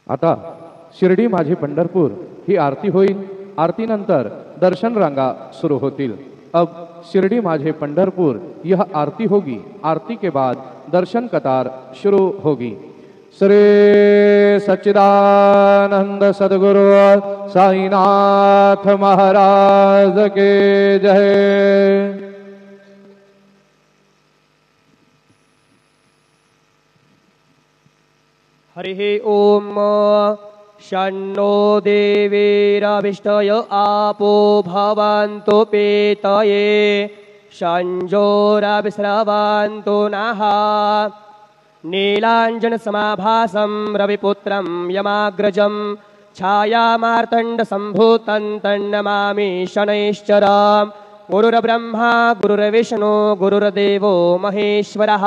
आता शिर्डी माझी पंढरपूर ही आरती होईल। आरतीनंतर दर्शन रांगा शुरू होतील। अब शिरडी माझे पंढरपुर यह आरती होगी। आरती के बाद दर्शन कतार शुरू होगी। श्री सच्चिदानंद सद्गुरु साईनाथ महाराज के जय। हरि ओम शन्नो देवीरभिष्टय आपो भवन्तु पीतये शञ्जोरविस्रवन्तु नः। नीलाञ्जनसमाभासं रविपुत्रं यमाग्रजं छायामार्तण्डसम्भूतं तन्नमामि शनैश्चरं। गुरुर्ब्रह्मा गुरुर्विष्णु गुरुर्देवो महेश्वरः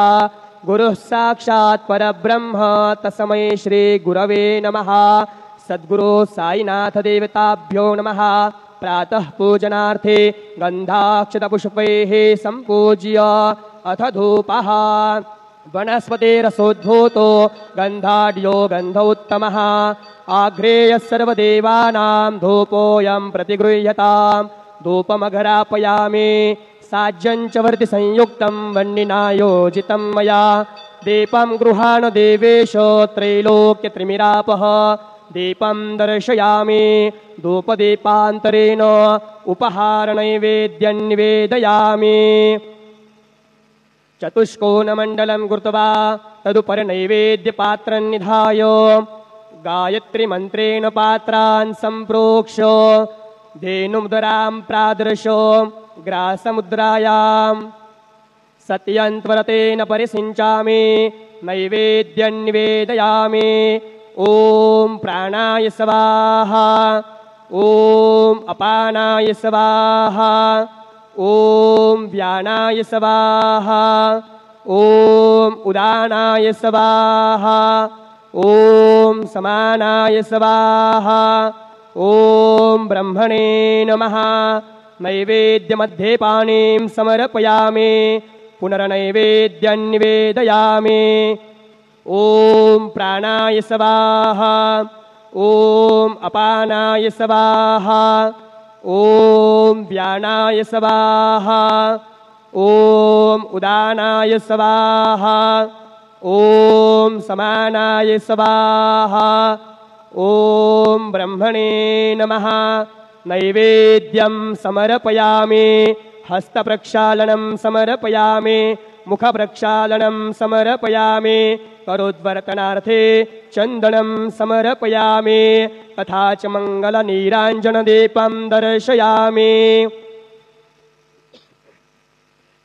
गुरुः साक्षात् परब्रह्म तस्मै श्री गुरवे नमः। सद्गुरु साईनाथ देवताभ्यो नमः। प्रातः पूजनार्थे गन्धाक्षतपुष्पैः सम्पूज्य अथ धूपः वनस्पतिरसोद्भूतो गन्धाढ्यो गन्धोत्तमः। आघ्रेयः सर्वदेवानां धूपोऽयं प्रतिगृह्यताम्। धूपमघरापयामि साज्यं च वर्ति संयुक्तं वह्निना योजितं मया। दीपं गृहाण देवेश त्रैलोक्यत्रिमिरापः। दीपं दर्शयामि धूपदीपान्तरेण उपहारनैवेद्यं निवेदयामि। चतुष्कोणमण्डलं कृत्वा तदुपरि निधाय गायत्रीमन्त्रेण पात्रान् सम्प्रोक्ष धेनुमुदरां प्रादर्श ग्रासमुद्रायां सत्यन्त्वरतेन परिसिञ्चामि नैवेद्यं निवेदयामि। ॐ प्राणाय स्वाहा ॐ अपानाय स्वाहा ॐ व्यानाय स्वाहा ॐ उदानाय स्वाहा ॐ समानाय स्वाहा ॐ ब्रह्मणे नमः। नैवेद्यमध्ये पाणिं समर्पयामि पुनर्नैवेद्यं निवेदयामि। ॐ प्राणाय स्वाहा ॐ अपानाय स्वाहा ॐ व्यानाय स्वाहा ॐ उदानाय स्वाहा ॐ समानाय स्वाहा ॐ ब्रह्मणे नमः। नैवेद्यं समर्पयामि हस्तप्रक्षालनं समर्पयामि मुखप्रक्षालनं समर्पयामि करोद्वर्तनार्थे चन्दनं समर्पयामि तथा च मङ्गलनीराञ्जनदीपं दर्शयामि।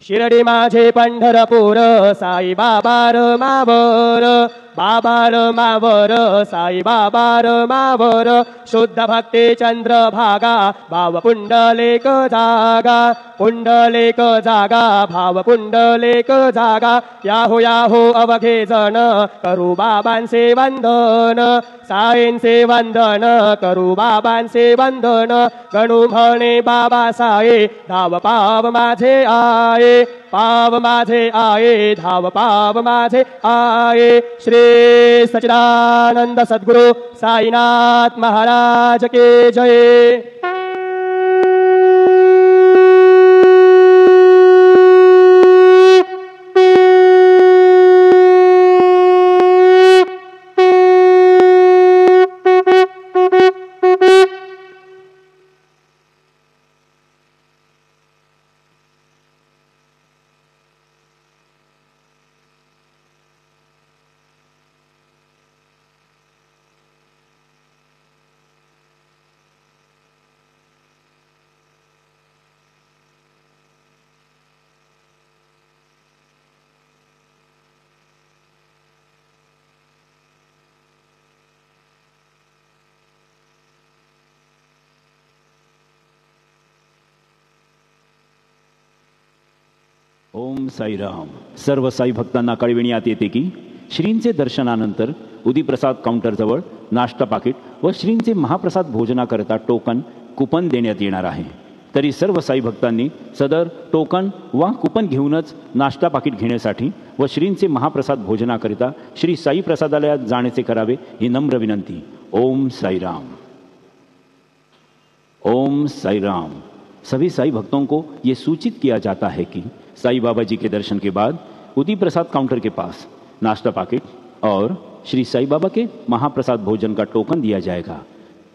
शिरडी माझे पंढरपूर साई बाबा मावर बाबा मावर साई बाबा मावर शुद्ध भक्ती चंद्रभागा भाव पुंडलेक जागा पुंडलेक जागा भाव पुंडलेक जागा याहो याहो अवघे जण करू बाबांचे वंदन साईंचे वंदन करू बाबांचे वंदन गणू म्हणे बाबा साई धाव पाव माझे आये पाव माझे आये धाव पाव माझे आये। श्री सच्चिदानंद सद्गुरु साईनाथ महाराज के जय। ओम साईराम। सर्व साई भक्तांना कळविण्यात येते की श्रींचे दर्शनानंतर उदीप्रसाद काउंटरजवळ नाश्ता पाकिट व श्रींचे महाप्रसाद भोजनाकरता टोकन कुपन देण्यात येणार आहे। तरी सर्व साई भक्तांनी सदर टोकन वा कुपन घेऊनच नाश्ता पाकिट घेण्यासाठी व श्रींचे महाप्रसाद भोजनाकरिता श्री साई प्रसादालयात जाण्याचे करावे ही नम्र विनंती। ओम साईराम। ओम साईराम। सभी साई भक्तों को ये सूचित किया जाता है कि साई बाबा जी के दर्शन के बाद उदी प्रसाद काउंटर के पास नाश्ता पाकिट और श्री साई बाबा के महाप्रसाद भोजन का टोकन दिया जाएगा।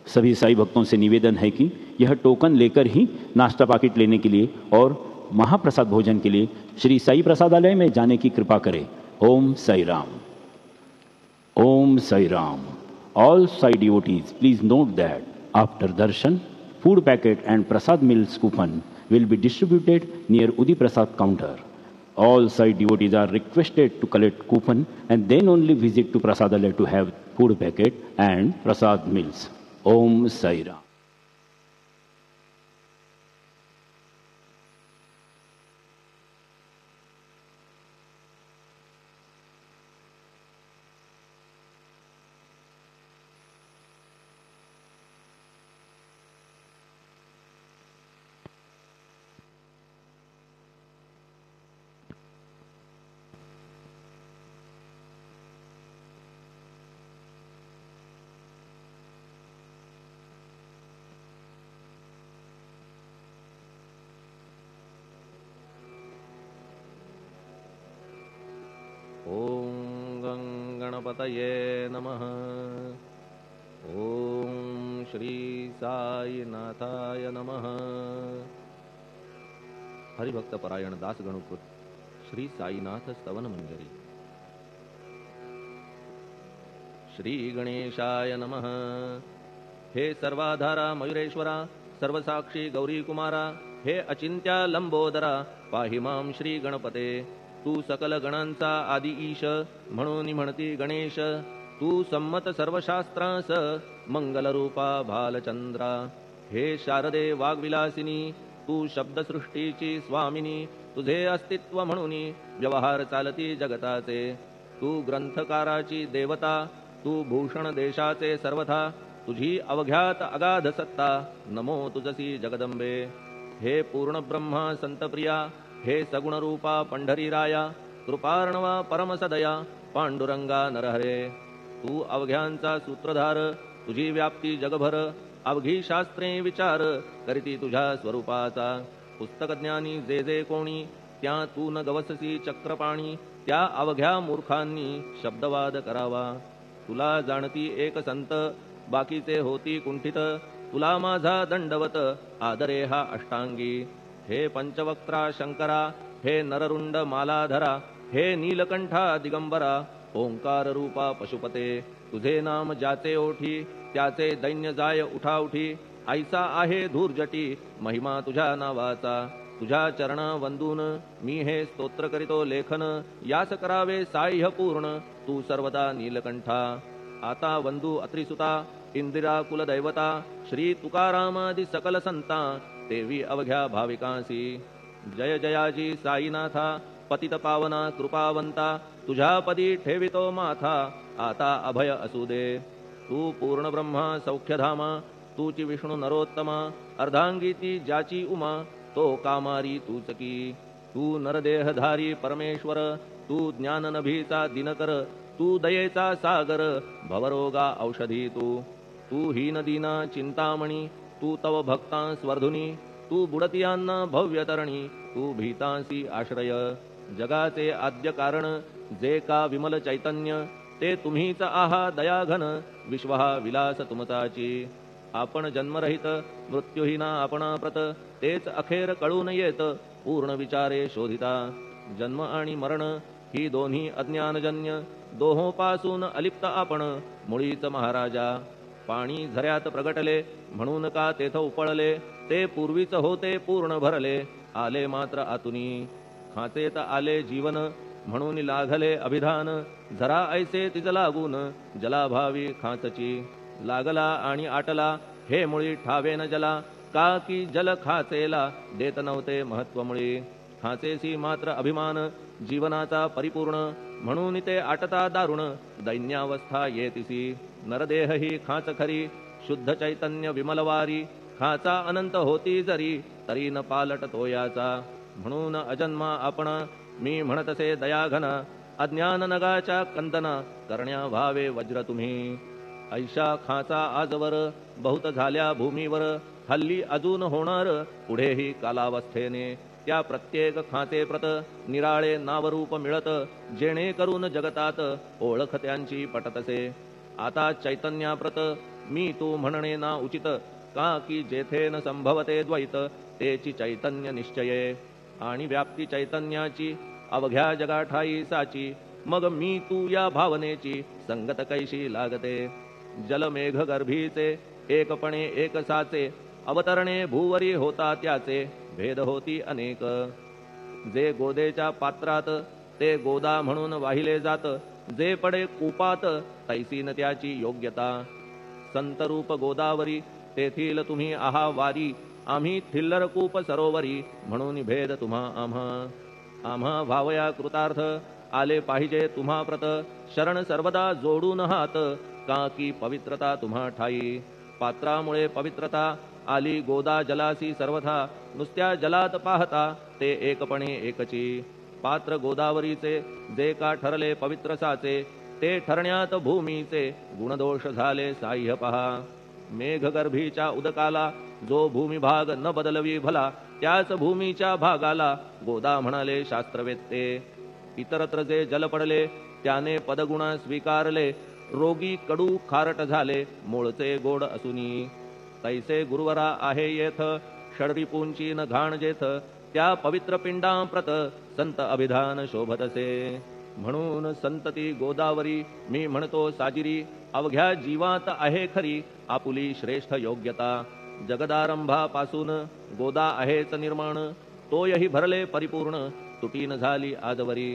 सभी साई भक्तों से निवेदन है कि यह टोकन लेकर ही नाश्ता पाकिट लेने के लिए और महाप्रसाद भोजन के लिए श्री साई प्रसादालय में जाने की कृपा करें। ओम साई राम। ओम Sai Ram. All Sai devotees, please note that after darshan, food packet and prasad meals coupon will be distributed near Udi Prasad counter. All Sai devotees are requested to collect coupon and then only visit to Prasadalaya to have food packet and prasad meals. Om Sai Ram. ओम गणपतये नमः। ओम श्री साईनाथाय नमः। हरिभक्त परायण दास गणुकृत श्री साईनाथ स्तवन मंजरी। श्री गणेशाय नमः। हे सर्वाधारा मयुरेश्वरा, सर्वसाक्षी गौरी कुमारा, हे अचिंत्या लंबोदरा, पाहि मां श्री गणपते। तू सकल गणांचा आदि ईश, म्हणून म्हणती गणेश। तू संमत सर्वशास्त्रांस, मंगलरूपा भालचंद्रा। हे शारदे वाग्विलासिनी, तू शब्दसृष्टीची स्वामिनी। तुझे अस्तित्व म्हणून व्यवहार चालती जगताचे। तू ग्रंथकाराची देवता, तू भूषण देशाचे सर्वथा। तुझी अवघ्यात अगाध सत्ता, नमो तुझसी जगदंबे। हे पूर्ण ब्रह्मा संतप्रिया, हे सगुण रूपा पंढरीराया। कृपार्णवा परमसदया, पांडुरंगा नरहरे। तू अवघ्यांचा सूत्रधार, तुझी व्याप्ती जगभर। अवघी शास्त्रे विचार, करीती तुझ्या स्वरूपाचा। पुस्तकज्ञानी जे जे कोणी, त्या तू न गवससी चक्रपाणी। त्या अवघ्या मूर्खांनी शब्दवाद करावा। तुला जाणती एक संत, बाकीचे होती कुंठित। तुला माझा दंडवत, आदरे हा अष्टांगी। हे पंचवक्त्रा शंकरा, हे नररुंड मालाधरा। हे नीलकंठा दिगंबरा, ओंकार रूपा पशुपते। तुझे नाम ज्याचे ओठी, त्याचे दैन्य जाय उठाउठी। ऐसा आहे धूर्जटी, महिमा तुझ्या नावाचा। तुझ्या चरण वंदून मी हे स्तोत्र करीतो लेखन। यास करावे साह्य पूर्ण, तू सर्वदा नीलकंठा। आता वंदू अत्रिसुता, इंदिरा कुलदैवता। श्री तुकारामादि सकल संता, देवी अवघ्या भाविकांसी। जय जयाजी साईनाथा, पतित पावना कृपावंता। तुझ्या पदी ठेवितो माथा, आता अभय असू दे। तू पूर्ण ब्रह्मा सौख्यधामा, तूची विष्णू नरोत्तमा। अर्धांगी ती ज्याची उमा, तो कामारी तूच की। तू नरदेहधारी परमेश्वर, तू ज्ञाननभीचा दिनकर। तू दयेचा सागर, भवरोगा औषधी तू। तू हीन दीना चिंतामणी, तू तव भक्तां स्वर्धुनी। तू बुडतियांना भव्यतरणी, तू भीतांसी आश्रय। जगाचे आद्य कारण, जे का विमल चैतन्य। ते तुम्हीच आहा दयाघन, विश्व हा विलास तुमचाची। आपण जन्मरहित, मृत्यूहीना आपणाप्रत। तेच अखेर कळून येत, पूर्ण विचारे शोधिता। जन्म आणि मरण ही दोन्ही अज्ञानजन्य। दोहोपासून अलिप्त आपण, मुळीच महाराजा। पाणी झऱ्यात प्रगटले, म्हणून का तेथ उपळले। ते पूर्वीच होते पूर्ण भरले, आले मात्र आतुनी। खाचेत आले जीवन, म्हणून लागले अभिधान। झरा ऐसे तिज लागून, जलाभावी खाचची। लागला आणि आटला, हे मुळी ठावेन जला। का की जल खाचेला, देत नव्हते महत्वमुळी। खाचेसी मात्र अभिमान, जीवनाचा परिपूर्ण। म्हणून ते आटता दारुण, दैन्यावस्था येतिसी। नरदेह ही खाच खरी, शुद्ध चैतन्य विमलवारी। खाचा अनंत होती जरी तरी न पालट तो याचा. म्हणून अजन्मा आपण मी म्हणतसे दयाघन अज्ञान नगाच्या कंदन करण्या व्हावे वज्र तुम्ही. ऐशा खाचा आजवर बहुत झाल्या भूमीवर हल्ली अजून होणार पुढेही कालावस्थेने. त्या प्रत्येक खाते प्रत निराळे नावरूप मिळत जेणेकरून जगतात ओळख त्यांची पटतसे. आता चैतन्याप्रत मी तू म्हणणे ना उचित का की जेथे न संभवते द्वैत तेची चैतन्य निश्चये. आणि व्याप्ती चैतन्याची अवघ्या जगाठाई साची मग मी तू या भावनेची संगत कैशी लागते. जलमेघ गर्भीचे एकपणे एक साचे अवतरणे भूवरी होता त्याचे भेद होती अनेक. जे गोदेच्या पात्रात ते गोदा म्हणून वाहिले जात जे पडे कूपात तैसीन त्याची योग्यता. संतरूप गोदावरी तेथील तुम्ही आहा वारी आम्ही थिल्लर कूप सरोवरी म्हणून भेद तुम्हा आम्हा भावया कृतार्थ आले पाहिजे तुम्हा प्रत. शरण सर्वदा जोडून हात का की पवित्रता तुम्हा ठाई. पात्रामुळे पवित्रता आली गोदा जलासी सर्वथा नुसत्या जलात पाहता ते एकपणे एकची. पात्र गोदावरीचे जे का ठरले पवित्र साचे ते ठरण्यात भूमीचे गुणदोष झाले साह्य पहा. मेघगर्भीच्या उदकाला जो भूमिभाग न बदलवी भला त्याच भूमीच्या भागाला गोदा म्हणाले शास्त्रवेत्ते. इतरत्र जे जल पडले त्याने पदगुण स्वीकारले रोगी कडू खारट झाले मूळचे गोड असुनी. तैसे गुरुवरा आहे येथ षडरिपूंची न घाण जेथ त्या पवित्र पिंडाप्रत संत अभिधान शोभतसे. म्हणून संतती गोदावरी मी म्हणतो साजिरी अवघ्या जीवात आहे खरी आपुली श्रेष्ठ योग्यता. जगदारंभापासून गोदा आहेच निर्माण तोयही भरले परिपूर्ण तुटीन झाली आजवरी.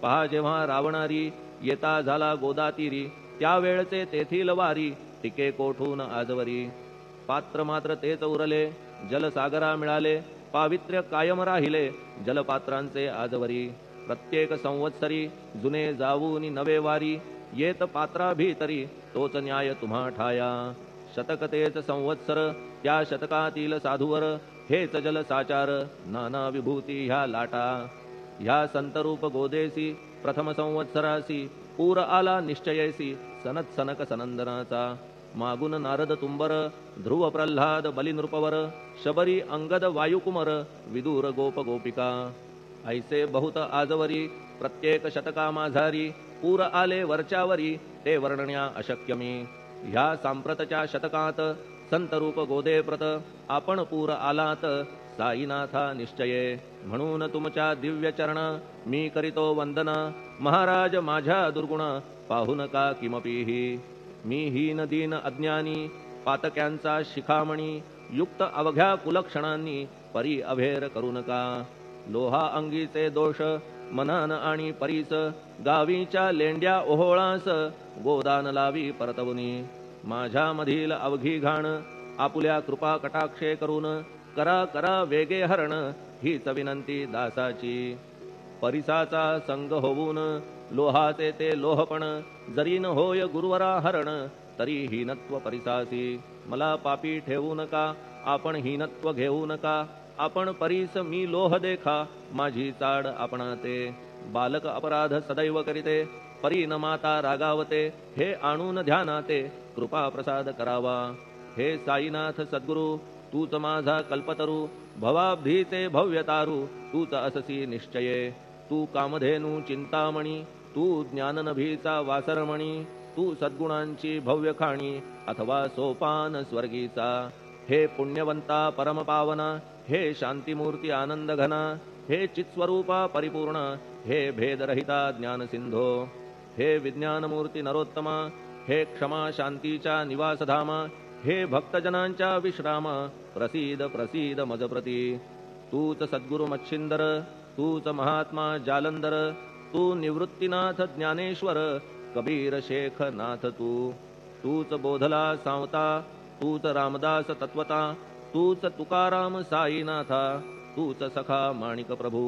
पहा जेव्हा रावणारी येता झाला गोदातीरी त्यावेळचे तेथील वारी टिके कोठून आजवरी. पात्र मात्र तेच उरले जलसागरा मिळाले पावित्र्य कायम राहिले जलपात्रांचे आजवरी. प्रत्येक संवत्सरी जुने जाऊनी नवे वारी येत पात्रा भीतरी तोच न्याय तुम्हा ठाया. शतक तेच संवत्सर त्या शतकातील साधूवर हेच जल साचार नाना विभूती ह्या लाटा. ह्या संतरूप गोदेसी प्रथम संवत्सरासी पूर आला निश्चयेसी सनत सनक सनंदनाचा. मागून नारद तुंबर ध्रुव प्रल्हाद बलिनृपवर शबरी अंगद वायुकुमर विदूर गोप गोपिका. ऐसे बहुत आजवरी प्रत्येक शतका माझारी पूर आले वरच्यावरी ते वर्णण्या अशक्य मी. ह्या सांप्रतच्या शतकात संतरूप गोदे प्रत आपण पूर आलात साईनाथा निश्चये. म्हणून तुमच्या दिव्य चरण मी करीतो वंदना महाराज माझ्या दुर्गुण पाहू नका किमपीही. मी हीन दीन अज्ञानी पातक्यांचा शिखामणी युक्त अवघ्या कुलक्षणांनी परी अभेर करू नका. लोहा अंगीचे दोष मनान आणि परीस गावीच्या लेंड्या ओहोळास गोदान लावी परतवुनी. माझ्या मधील अवघी घाण आपुल्या कृपा कटाक्षे करून करा करा वेगे हरण हीच विनंती दासाची. परिसाचा संग होऊन लोहाचे ते लोहपण जरी न होय गुरुवरा हरण तरी हीनत्व परिसासी. मला पापी ठेवू नका आपण हीनत्व घेऊ नका. आपण परीस मी लोह देखा माझी चाड आपणाते. बालक अपराध सदैव करीते परी न माता रागावते. हे आणून ध्यानाते कृपा प्रसाद करावा. हे साईनाथ सद्गुरु तूच माझा कल्पतरू भवाब्धीचे भव्यतारू तूच अससी निश्चये. तू कामधेनू चिंतामणी तू ज्ञाननभीचा वासरमणी. तू सद्गुणांची भव्य खाणी अथवा सोपान स्वर्गीचा. हे पुण्यवंता परमपावना हे शांतीमूर्ती आनंद घना. हे चित्स्वरूपा परिपूर्ण हे भेदरहिता ज्ञानसिंधो. हे विज्ञानमूर्ती नरोत्तमा हे क्षमा शांतीच्या निवासधामा. हे भक्तजनांच्या विश्राम प्रसीद प्रसीद मजप्रती. तूच सद्गुरु मच्छिंदर तूच महात्मा जालंधर. तू निवृत्तीनाथ ज्ञानेश्वर कबीर शेख नाथ. तूच बोधला सांवता तूच रामदास तत्वता. तूच तुकाराम साईनाथा तूच सखा माणिक प्रभू.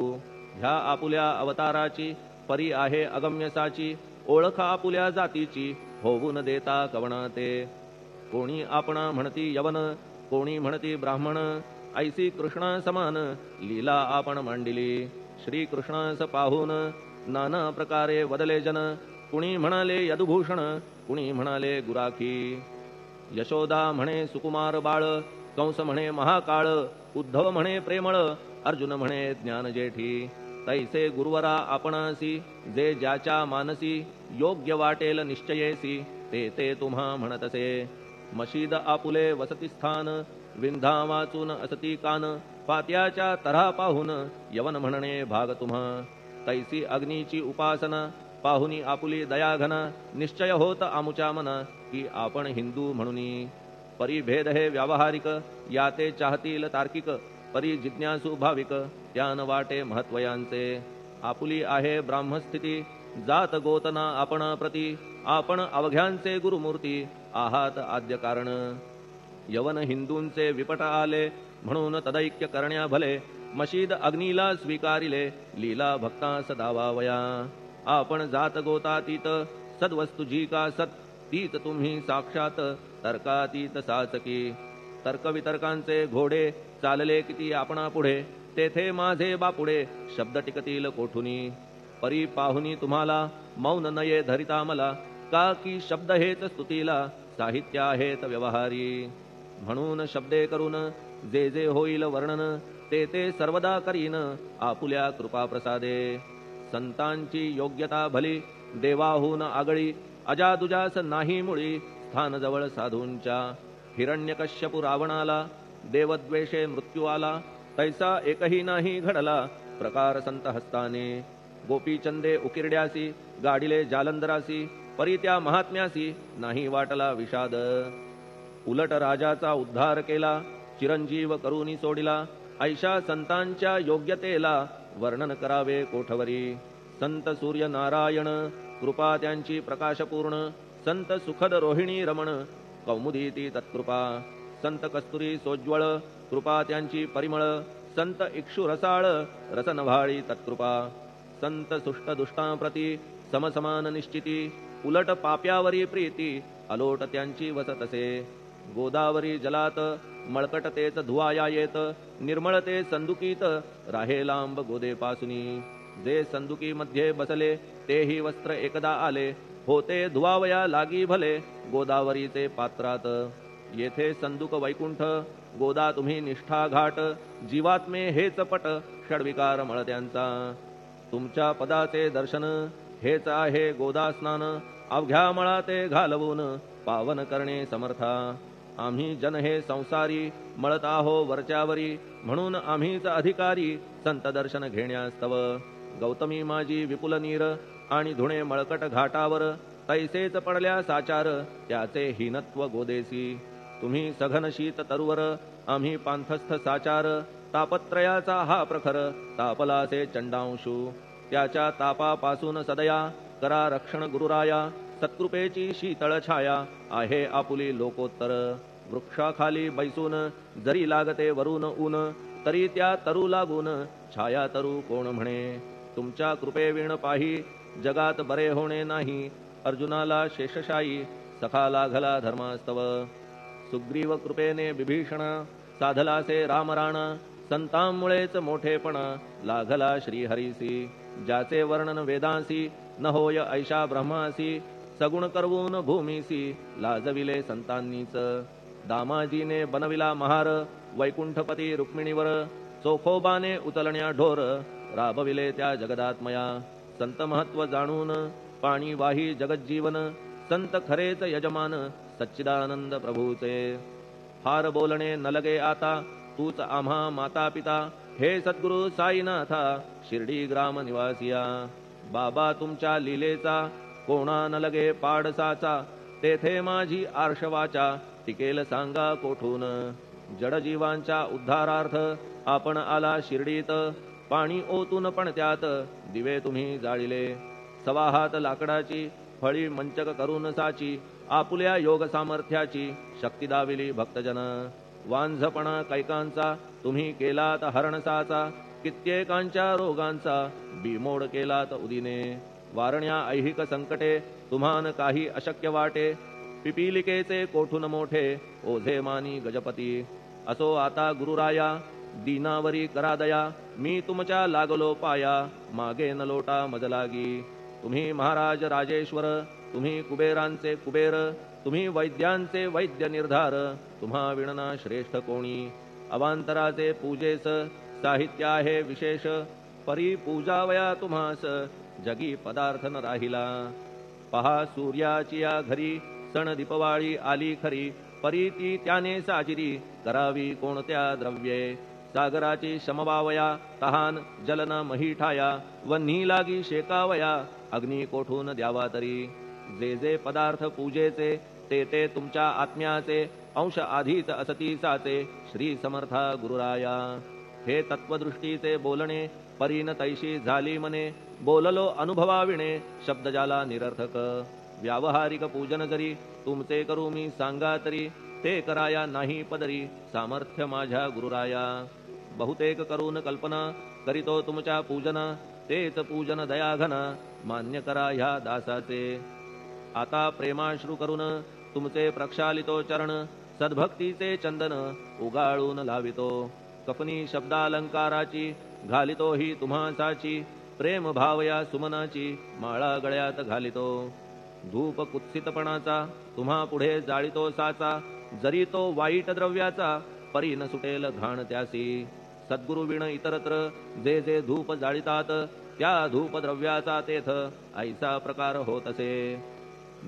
ह्या आपुल्या अवताराची परी आहे अगम्यसाची. ओळख आपुल्या जातीची होऊन देता कवणाते. कोणी आपणा म्हणती यवन कोणी म्हणती ब्राह्मण ऐसी कृष्ण समान लीला आपण मांडिली श्री कृष्णास पाहून नाना प्रकारे वदले जन कुणी म्हणाले यदुभूषण कुणी म्हणाले गुराखी यशोदा म्हणे सुकुमार बाळ कंस म्हणे महाकाळ उद्धव म्हणे प्रेमळ अर्जुन म्हणे ज्ञान जेठी तैसे गुरुवरा आपणासी जे ज्याच्या मानसी योग्य वाटेल निश्चयेसी ते ते तुम्हा म्हणतसे मशीद आपुले वसती स्थान विंधा वाचून असती कान पात्याच्या तऱ्हा पाहून यवन म्हणणे भाग तुम्हा तैसी अग्नीची उपासना पाहुनी आपुली दयाघना निश्चय होत आमुच्या मना की आपण हिंदू म्हणूनी परिभेद हे व्यावहारिक याते चाहतील तार्किक परी जिज्ञासू भाविक त्यान वाटे महत्वयांचे आपुली आहे ब्राह्मस्थिती जात गोतना आपण प्रती आपण अवघ्यांचे गुरुमूर्ती आहात आद्य कारण यवन हिंदूंचे विपट आले म्हणून तदैक्य करण्या भले मशीद अग्नीला स्वीकारिले लीला भक्तास दावावया आपण जात गोतातीत सद्वस्तु जी का सत तीत तुम्ही साक्षात तर्कातीत साचकी तर्कवितर्कांचे घोडे चालले किती आपणा पुढे तेथे माझे बापुढे शब्द टिकतील कोठुनी परी पाहुनी तुम्हाला मौन नये धरिता मला का की शब्द हेच स्तुतीला साहित्य आहेत व्यवहारी म्हणून शब्दे करून जे जे होईल वर्णन ते ते सर्वदा करीन आपुल्या कृपा प्रसादे संतांची योग्यता भली देवाहून आगळी अजादुजास नाही मुळी स्थान जवळ साधूंच्या हिरण्यकश्यपु रावणाला देवद्वेषे मृत्यू आला तैसा एकही नाही घडला प्रकार संत हस्ताने गोपीचंदे उकिरड्यासी गाडिले जालंधरासी परी त्या महात्म्यासी नाही वाटला विषाद उलट राजाचा उद्धार केला चिरंजीव करूनी सोडिला ऐशा संतांच्या योग्यतेला वर्णन करावे कोठवरी संत सूर्य नारायण कृपा त्यांची प्रकाशपूर्ण संत सुखद रोहिणी रमण कौमुदी ती तत्कृपा संत कस्तुरी सोज्वळ कृपा त्यांची परिमळ संत इक्षु रसाळ रसनभाळी तत्कृपा संत सुष्ट दुष्टांप्रती समसमान निश्चिती उलट पाप्यावरी प्रीती अलोट त्यांची वसतसे गोदावरी जलात मळकट तेच धुवाया येत निर्मळ ते संदुकीत राहे लांब गोदेपासुनी जे संदुकी मध्ये बसले तेही वस्त्र एकदा आले होते धुवावया लागी भले गोदावरीचे पात्रात येथे संदुक वैकुंठ गोदा तुम्ही निष्ठा घाट जीवात्मे हेच पट षडविकार मळत्यांचा तुमच्या पदाचे दर्शन हेच आहे गोदा स्नान अवघ्या मळा ते घालवून पावन करणे समर्था आम्ही जन हे संसारी मळत आहो वरच्यावरी म्हणून आम्हीच अधिकारी संत दर्शन घेण्यास्तव गौतमी माझी विपुल नीर आणि धुणे मळकट घाटावर तैसेच पडल्या साचार त्याचे हीनत्व गोदेसी तुम्ही सघन शीत तरुवर आम्ही पांथस्थ साचार तापत्रयाचा हा प्रखर तापलासे चंडांशू त्याच्या तापापासून सदया करा रक्षण गुरुराया सत्कृपेची शीतळ छाया आहे आपुली लोकोत्तर वृक्षाखाली बैसून जरी लागते वरून ऊन तरी त्या तरू लागून छाया तरू कोण म्हणे तुमच्या कृपेविण पाही जगात बरे होणे नाही अर्जुनाला शेषशायी सखा लागला धर्मास्तव सुग्रीव कृपेने विभीषण साधलासे रामराणा संतांमुळेच मोठेपणा लागला श्रीहरीसी ज्याचे वर्णन वेदांसी न होय ऐशा ब्रह्मासी सगुण करवून भूमीसी लाजविले संतांनीच दामाजीने बनविला महार वैकुंठपती रुक्मिणीवर चोखोबाने उचलण्या ढोर राबविले त्या जगदात्मया संत महत्व जाणून पाणी वाही जगज्जीवन संत खरेच यजमान सच्चिदानंद प्रभूचे फार बोलणे न लगे आता तूच आम्हा माता पिता हे सद्गुरु साईनाथा शिर्डी ग्राम निवासिया बाबा तुमच्या लीलेचा कोणा न लगे पाडसाचा तेथे माझी आर्षवाचा टिकेल सांगा कोठून जडजीवांच्या उद्धारार्थ आपण आला शिर्डीत पाणी ओतून पण त्यात दिवे तुम्ही जाळिले सवाहात लाकडाची फळी मंचक करून साची आपुल्या योग सामर्थ्याची शक्ती दाविली भक्तजन वांझपणा कैकांचा तुम्ही केलात हरणसाचा कित्येकांच्या रोगांचा बिमोड केलात उदिने वारण्या ऐहिक संकटे तुम्हान काही अशक्य वाटे पिपीलिकेचे कोठून मोठे ओझे मानी गजपती. असो आता गुरुराया दीनावरी करा दया, मी तुमच्या लागलो पाया मागे न लोटा मजलागी. तुम्ही महाराज राजेश्वर, तुम्ही कुबेरांचे कुबेर, तुम्ही वैद्यांचे वैद्य निर्धार, तुम्हा विणना श्रेष्ठ कोणी. अवांतराचे पूजेस साहित्य आहे विशेष, परी पूजावया तुम्हास जगी पदार्थ न राहिला. पहा सूर्याची या घरी सण दीपवाळी आली खरी, परी ती त्याने साजिरी करावी कोणत्या द्रव्ये. सागराची शमवावया तहान जलन मही ठाया, वन्ही लागी शेकावया अग्नी कोठून द्यावा तरी. जे जे पदार्थ पूजेचे ते ते तुमच्या आत्म्याचे, अंश आधीच असती साचे श्री समर्था गुरुराया. हे तत्वदृष्टीचे बोलणे परीन तैशी झाली मने, बोललो अनुभवाविणे शब्द जाला निरर्थक. व्यावहारिक पूजन जरी तुमचे करू मी सांगा तरी, ते कराया नाही पदरी सामर्थ्य माझ्या गुरुराया. बहुतेक करून कल्पना करीतो तुमच्या पूजन, तेच पूजन दयाघन मान्य करा ह्या दासाचे. आता प्रेमाश्रू करून तुमचे प्रक्षालितो चरण, सद्भक्तीचे चंदन उगाळून लावितो. कपनी शब्दालंकाराची घालितो ही तुम्हासाची, प्रेम भावया सुमनाची माळा गळ्यात घालितो. धूप कुत्सितपणाचा तुम्हा पुढे जाळीतो साचा, जरी तो वाईट द्रव्याचा परी न सुटेल घाण त्यासी. सद्गुरु विण इतरत्र जे जे धूप जाळीतात, त्या धूप द्रव्याचा तेथ ऐसा प्रकार होत असे.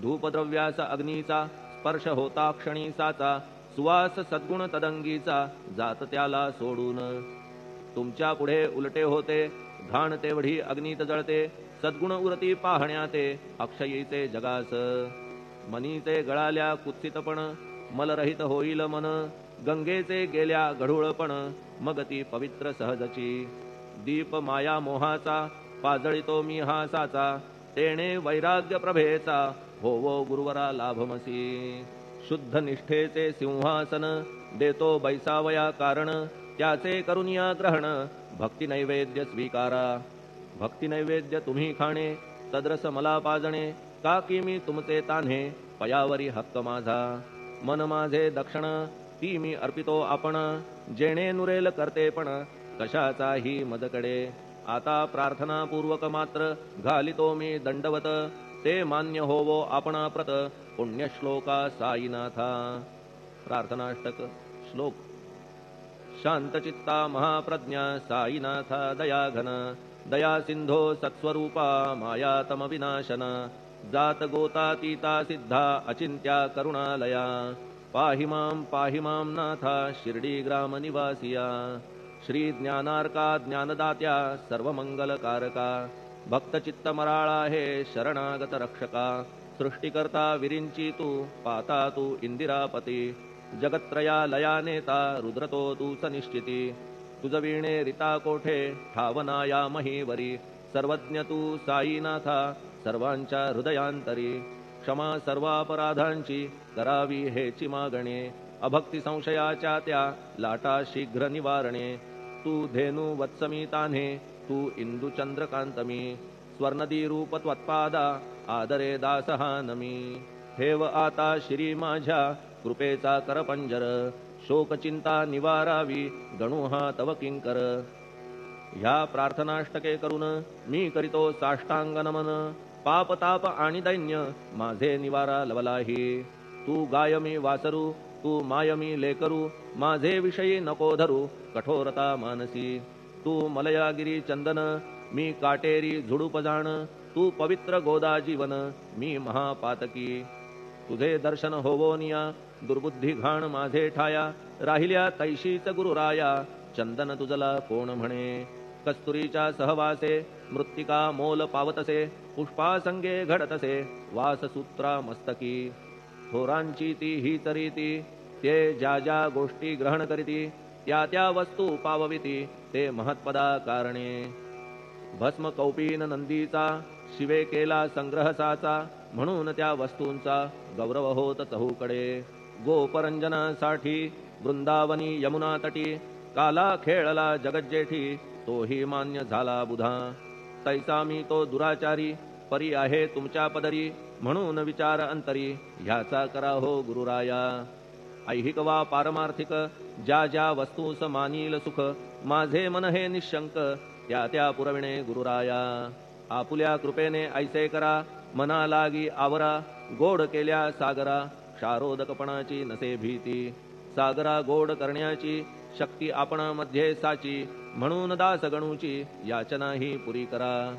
धूपद्रव्याचा अग्नीचा स्पर्श होता क्षणी साचा, सुवास सद्गुण तदंगीचा जात त्याला सोडून. तुमच्या पुढे उलटे होते घाण तेवढी अग्नीत जळते, सद्गुण उरती पाहण्याते अक्षयीचे जगास. मनीचे गळाल्या कुत्सितपण मलरहित होईल मन, गंगेचे गेल्या गढूळपण मग ती पवित्र सहजची. दीप माया मोहाचा पाजळितो मी हा साचा, तेणे वैराग्य प्रभेचा होवो गुरुवरा लाभमसी. शुद्ध निष्ठेचे सिंहासन देतो बैसावया कारण, त्याचे करुनिया ग्रहण भक्ती नैवेद्य स्वीकारा. भक्ती नैवेद्य तुम्ही खाणे तद्रस मला पाजणे, का की मी तुमचे तान्हे पयावरी हक्क माझा. मन माझे दक्षिण ती मी अर्पितो आपण, जेणे नुरेल करते पण कशाचाही मदकडे. आता प्रार्थनापूर्वक मात्र घालितो मी दंडवत, ते मान्य होवो आपणाप्रत पुण्यश्लोका साईनाथा. प्रार्थनाष्टक श्लोक. शांतचित्ता महाप्रज्ञा साईनाथा दयाघन, दया सिंधो सत्स्वरूपा मायातम विनाशन. जात गोतातीता सिद्धा अचिंत्या करुणालया, पाहि मां नाथा शिर्डी ग्राम निवासिया. श्री ज्ञानार्का ज्ञानदात्या सर्वमंगलकारका, भक्तचित्त मराळा हे शरणागत रक्षका. सृष्टिकर्ता विरिंची तू पाता तू इंदिरापती, जगत्त्रया लया नेता रुद्रतो तू सनिश्चिती. तुझ वीणे रिता कोठे ठावनाया महीवरी, सर्वज्ञ तू साईनाथा सर्वांच्या हृदयांतरी. क्षमा सर्वापराधांची करावी हेची मागणे, अभक्ती संशयाच्या त्या लाटा शीघ्र निवारणे. तू धेनू वत्समी तान्हे तू इंदू चंद्रकांतमी, स्वर्णदी रूप त्वत्पादा आदरे दासहा नमी. ठेव आता श्री माझ्या कृपेचा करपंजर, शोकचिंता निवारावी गणू हा तव किंकर. ह्या प्रार्थनाष्टके करून मी करीतो साष्टांग नमन, पाप ताप आणि दैन्य माझे निवारा लवलाही. तू गाय मी वासरू तू माय मी लेकरू, माझे विषयी नको धरू कठोरता मानसी. तू मलयागिरी चंदन मी काटेरी झुडूप जाण, तू पवित्र गोदा जीवन मी महापातकी. तुझे दर्शन होवोनिया दुर्बुद्धी घाण माझे ठाया, राहिल्या तैशीच गुरुराया चंदन तुझला कोण म्हणे. कस्तुरीच्या सहवासे मृत्तिका मोल पावतसे, पुष्पासंगे घडतसे वाससूत्रा मस्तकी. थोरांची ती ही चरिती ते ज्या ज्या गोष्टी ग्रहण करीती, त्या त्या वस्तू पावविती ते महत्पदा कारणे. भस्म कौपीन नंदीचा शिवे केला संग्रह साचा, म्हणून त्या वस्तूंचा गौरव होत चहूकडे. गोपरंजनासाठी वृंदावनी यमुना तटी, काला खेळला जगज्जेठी तोही मान्य झाला बुधा. तैसा मी तो दुराचारी परी आहे तुमच्या पदरी, म्हणून विचार अंतरी ह्याचा करा हो गुरुराया. ऐहिक वा पारमार्थिक ज्या ज्या वस्तूस मानील सुख, माझे मन हे निशंक त्या त्या पुरविणे गुरुराया. आपुल्या कृपेने ऐसे करा, मना लागी आवरा, गोड केल्या सागरा, क्षारोदकपणाची नसे भीती. सागरा गोड करण्याची शक्ती आपण मध्ये साची, म्हणून दास गणूची याचना ही पुरी करा.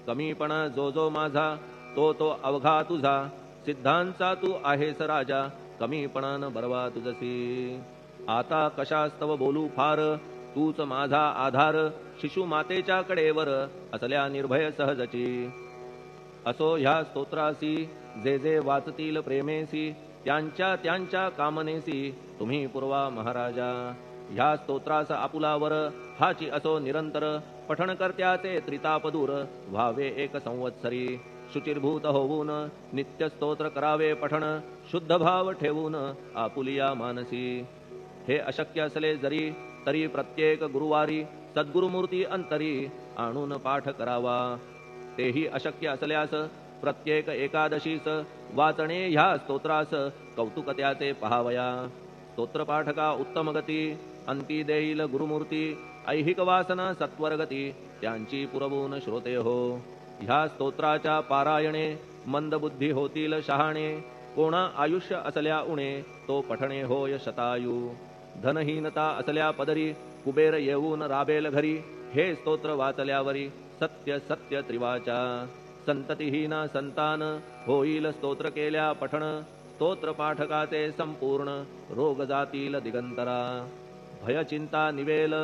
कमीपणा जो जो माझा, तो तो अवघा तुझा, सिद्धांचा तू आहेस राजा, कमीपणान बरवा तुझसी. आता कशास्तव बोलू फार, तूच माझा आधार, शिशु मातेच्या कडेवर असल्या निर्भय सहजची. असो ह्या स्तोत्रासी जे जे वाचतील प्रेमेसी, त्यांच्या त्यांच्या कामनेसी तुम्ही पुरवा महाराजा. ह्या स्तोत्रास आपुलावर हाची असो निरंतर, पठणकर्त्याचे त्रितापदूर व्हावे एक संवत्सरी. शुचिर्भूत होऊन नित्य स्तोत्र करावे पठण, शुद्ध भाव ठेवून आपुलिया मानसी. हे अशक्य असले जरी तरी प्रत्येक गुरुवारी सद्गुरुमूर्ती अंतरी आणून पाठ करावा. तेही अशक्य असल्यास प्रत्येक एकादशीस वाचणे ह्या स्तोत्रास कौतुक त्याचे पहावया. स्तोत्रपाठका उत्तम गती, अंती देईल गुरुमूर्ती, ऐहिक वासना सत्वरगती त्यांची पुरवून श्रोते हो. ह्या स्तोत्राच्या पारायणे मंदबुद्धी होतील शहाणे, कोणा आयुष्य असल्या उणे तो पठणे होय शतायू. धनहीनता असल्या पदरी कुबेर येऊन राबेल घरी, हे स्तोत्र वाचल्यावरी सत्य सत्य त्रिवाचा. संततिहीना संतान होईल स्तोत्र केल्या पठण, स्तोत्र पाठकाचे संपूर्ण रोग जातील दिगंतरा. भय चिंता निवेल,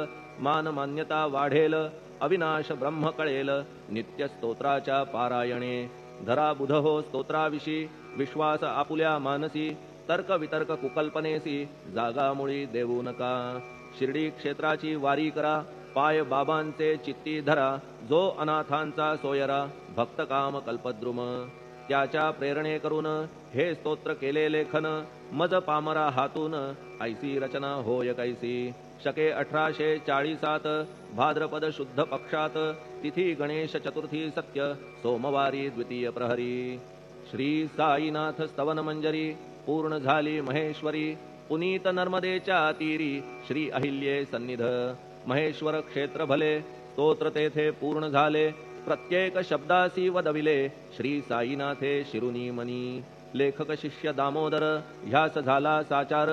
मान मान्यता वाढेल, अविनाश ब्रह्म कळेल नित्य स्तोत्राच्या पारायणे. धरा बुध हो स्तोत्राविषयी विश्वास आपुल्या मानसी, तर्क वितर्क कुकल्पनेसी जागामुळी देऊ नका. शिर्डी क्षेत्राची वारी करा, पाय बाबांचे चित्ती धरा, जो अनाथांचा सोयरा भक्त काम कल्पद्रुम. त्याच्या प्रेरणे करून हे स्तोत्र केले लेखन, मज पामरा हातून ऐसी रचना होय कैसी. शके 1840 भाद्रपद शुद्ध पक्षात, तिथी गणेश चतुर्थी सत्य सोमवारी द्वितीय प्रहरी. श्री साईनाथ स्तवन मंजरी पूर्ण झाली महेश्वरी, पुनीत नर्मदेच्या तीरी श्री अहिल्ये सन्निध. महेश्वर क्षेत्र भले स्तोत्र तेथे पूर्ण झाले, प्रत्येक शब्दासी वदविले श्री साईनाथे शिरुनी मनी. लेखक शिष्य दामोदर ह्यास झाला साचार,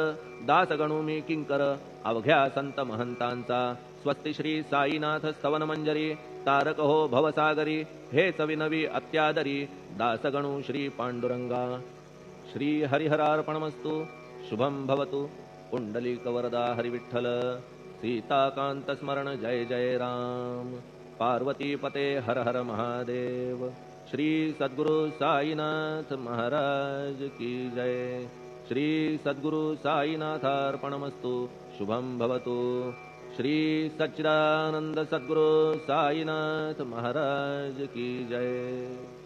दास गणू मी किंकर अवघ्या संत महंतांचा. स्वस्ति श्री साईनाथ स्तवन मंजरी, तारक हो भवसागरी, हेच विनवी अत्यादरी दास गणू श्री पांडुरंगा. श्री हरिहरार्पणमस्तु. शुभम भवतु. पुंडलिक वरदा हरिविठ्ठल. सीताकांत स्मरण जय जय राम. पार्वती पते हर हर महादेव. श्री सद्गुरु साईनाथ महाराज की जय. श्री सद्गुरु साईनाथार्पणमस्तु. शुभम भवतु. श्री सच्चिदानंद सद्गुरु साईनाथ महाराज की जय.